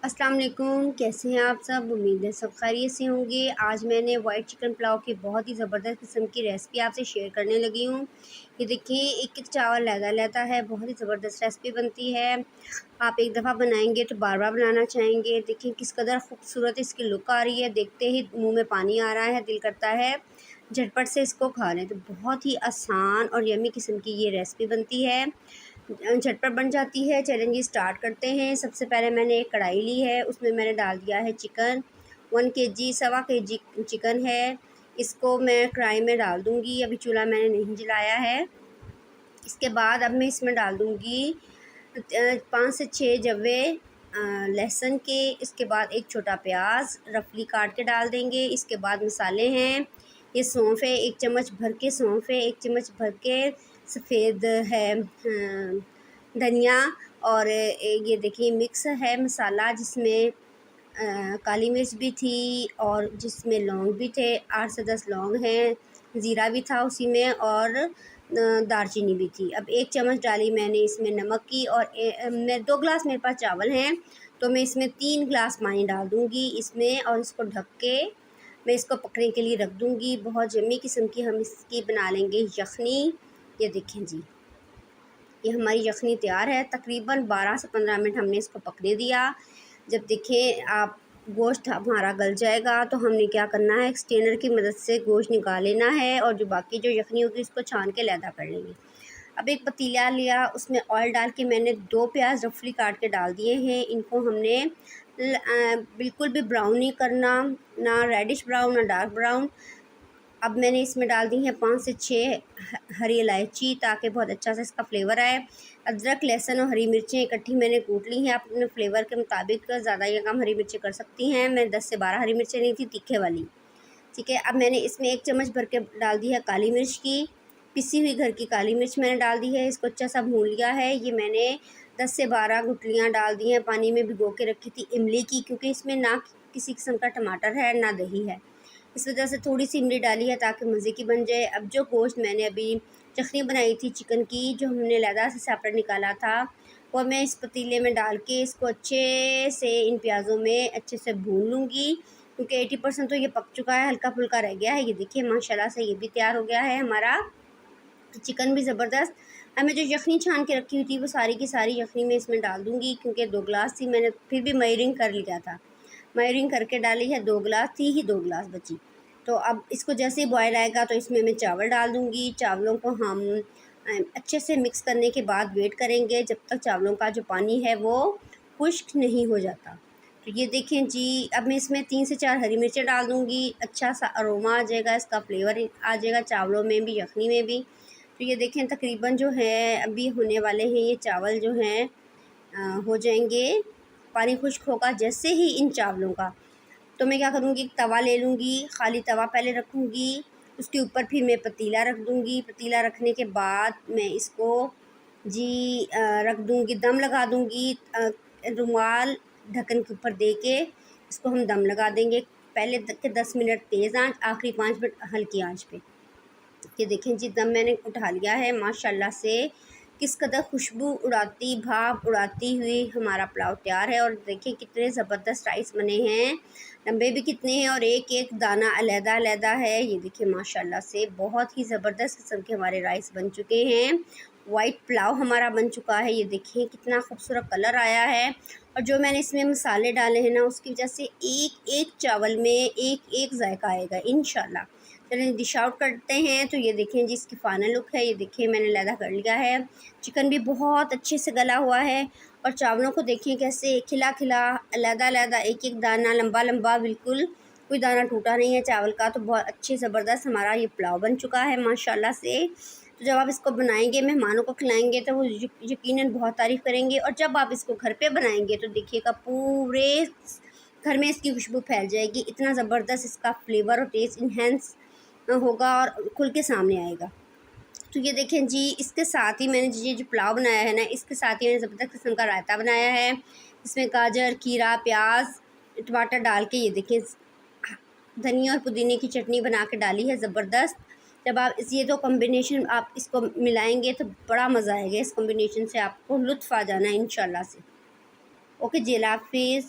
अस्सलाम वालेकुम, कैसे हैं आप सब। उम्मीद है सब खैरियत से होंगे। आज मैंने वाइट चिकन पुलाव की बहुत ही ज़बरदस्त किस्म की रेसिपी आपसे शेयर करने लगी हूँ। ये देखिए, एक एक चावल लहदा-लहदा है, बहुत ही ज़बरदस्त रेसिपी बनती है। आप एक दफ़ा बनाएंगे तो बार बार बनाना चाहेंगे। देखिए किस कदर खूबसूरत इसकी लुक आ रही है, देखते ही मुँह में पानी आ रहा है, दिल करता है झटपट से इसको खा लें। तो बहुत ही आसान और यम्मी किस्म की ये रेसिपी बनती है, झटपट बन जाती है। चैलेंज स्टार्ट करते हैं। सबसे पहले मैंने एक कढ़ाई ली है, उसमें मैंने डाल दिया है चिकन। 1 केजी, सवा केजी चिकन है। इसको मैं कढ़ाई में डाल दूँगी। अभी चूल्हा मैंने नहीं जलाया है। इसके बाद अब मैं इसमें डाल दूँगी 5 से 6 जवे लहसुन के। इसके बाद एक छोटा प्याज रफली काट के डाल देंगे। इसके बाद मसाले हैं, ये सौंफ है 1 चम्मच भर के, सौंफ है 1 चम्मच भर के, सफ़ेद है धनिया, और ये देखिए मिक्स है मसाला जिसमें काली मिर्च भी थी और जिसमें लौंग भी थे, 8 से 10 लौंग हैं, ज़ीरा भी था उसी में, और दालचीनी भी थी। अब 1 चम्मच डाली मैंने इसमें नमक की, और मैं 2 गिलास मेरे पास चावल हैं तो मैं इसमें 3 गिलास पानी डाल दूँगी इसमें, और इसको ढक के मैं इसको पकने के लिए रख दूँगी। बहुत यम्मी किस्म की हम इसकी बना लेंगे यखनी। ये देखें जी, ये हमारी यखनी तैयार है। तकरीबन 12 से 15 मिनट हमने इसको पकने दिया। जब देखें आप गोश्त हमारा गल जाएगा तो हमने क्या करना है, एक स्ट्रेनर की मदद से गोश्त निकाल लेना है, और जो बाकी जो यखनी होगी उसको छान के अलहदा कर लेंगे। अब एक पतीला लिया, उसमें ऑयल डाल के मैंने 2 प्याज रफली काट के डाल दिए हैं। इनको हमने बिल्कुल भी ब्राउन नहीं करना, ना रेडिश ब्राउन ना डार्क ब्राउन। अब मैंने इसमें डाल दी हैं 5 से 6 हरी इलायची, ताकि बहुत अच्छा सा इसका फ्लेवर आए। अदरक, लहसुन और हरी मिर्चें इकट्ठी मैंने कूट ली हैं। आप अपने फ्लेवर के मुताबिक ज़्यादा या कम हरी मिर्चें कर सकती हैं। मैं 10 से 12 हरी मिर्चें ली थी तीखे वाली, ठीक है। अब मैंने इसमें 1 चम्मच भर के डाल दी है काली मिर्च की, पिसी हुई घर की काली मिर्च मैंने डाल दी है। इसको अच्छा सा भून लिया है। ये मैंने 10 से 12 गुठलियाँ डाल दी हैं, पानी में भिगो के रखी थी इमली की, क्योंकि इसमें ना किसी किस्म का टमाटर है ना दही है, इस वजह से थोड़ी सी इमली डाली है ताकि मज़े की बन जाए। अब जो गोश्त मैंने अभी यखनी बनाई थी चिकन की, जो हमने लहदा से सेपरेट निकाला था, वो मैं इस पतीले में डाल के इसको अच्छे से इन प्याज़ों में अच्छे से भून लूँगी, क्योंकि 80% तो ये पक चुका है, हल्का फुल्का रह गया है। ये देखिए माशाल्लाह से ये भी तैयार हो गया है हमारा चिकन भी ज़बरदस्त। अब मैं जो यखनी छान के रखी हुई थी वो सारी की सारी यखनी मैं इसमें डाल दूँगी, क्योंकि 2 गिलास थी, मैंने फिर भी मयरिंग कर लिया था। मयरिंग करके डाली है, 2 गिलास थी ही, 2 गिलास बची। तो अब इसको जैसे ही बॉयल आएगा तो इसमें मैं चावल डाल दूँगी। चावलों को हम अच्छे से मिक्स करने के बाद वेट करेंगे जब तक चावलों का जो पानी है वो खुश्क नहीं हो जाता। तो ये देखें जी, अब मैं इसमें 3 से 4 हरी मिर्चें डाल दूँगी। अच्छा सा अरोमा आ जाएगा, इसका फ्लेवर आ जाएगा चावलों में भी, यखनी में भी। तो ये देखें तकरीबन जो है अभी होने वाले हैं ये चावल जो हैं, हो जाएंगे। पानी खुश्क होगा जैसे ही इन चावलों का, तो मैं क्या करूँगी, एक तवा ले लूँगी, खाली तवा पहले रखूँगी, उसके ऊपर फिर मैं पतीला रख दूँगी। पतीला रखने के बाद मैं इसको जी रख दूँगी, दम लगा दूँगी। रुमाल ढक्कन के ऊपर दे के इसको हम दम लगा देंगे। पहले के 10 मिनट तेज़ आंच, आखिरी 5 मिनट हल्की आंच पे। ये देखें जी, दम मैंने उठा लिया है। माशाल्लाह से किस कदर खुशबू उड़ाती, भाप उड़ाती हुई हमारा पुलाव तैयार है। और देखिए कितने ज़बरदस्त राइस बने हैं, लंबे भी कितने हैं, और एक एक दाना अलहदा-अलहदा है। ये देखिए माशाल्लाह से बहुत ही ज़बरदस्त किस्म के हमारे राइस बन चुके हैं। वाइट पुलाव हमारा बन चुका है। ये देखिए कितना खूबसूरत कलर आया है, और जो मैंने इसमें मसाले डाले हैं ना, उसकी वजह से एक एक चावल में एक एक जायका आएगा इंशाल्लाह। चलिए डिश आउट करते हैं। तो ये देखें जी, इसकी फ़ाइनल लुक है। ये देखिए मैंने लहदा कर लिया है। चिकन भी बहुत अच्छे से गला हुआ है, और चावलों को देखिए कैसे खिला खिला, अलहदा-अलहदा, एक एक दाना लंबा लंबा, बिल्कुल कोई दाना टूटा नहीं है चावल का। तो बहुत अच्छे ज़बरदस्त हमारा ये पुलाव बन चुका है माशाल्लाह से। तो जब आप इसको बनाएंगे, मेहमानों को खिलाएंगे, तो वो यकीनन बहुत तारीफ़ करेंगे। और जब आप इसको घर पे बनाएंगे तो देखिएगा पूरे घर में इसकी खुशबू फैल जाएगी। इतना ज़बरदस्त इसका फ्लेवर और टेस्ट इन्हेंस होगा और खुल के सामने आएगा। तो ये देखें जी, इसके साथ ही मैंने ये जो पुलाव बनाया है ना, इसके साथ ही मैंने ज़बरदस्त किस्म का रायता बनाया है। इसमें गाजर, खीरा, प्याज, टमाटर डाल के, ये देखें धनिया और पुदीने की चटनी बना के डाली है ज़बरदस्त। जब आप ये दो कॉम्बिनेशन आप इसको मिलाएंगे तो बड़ा मज़ा आएगा। इस कॉम्बिनेशन से आपको लुत्फ़ आ जाना है इंशाल्लाह से। ओके जी, अल्लाह हाफ़िज़।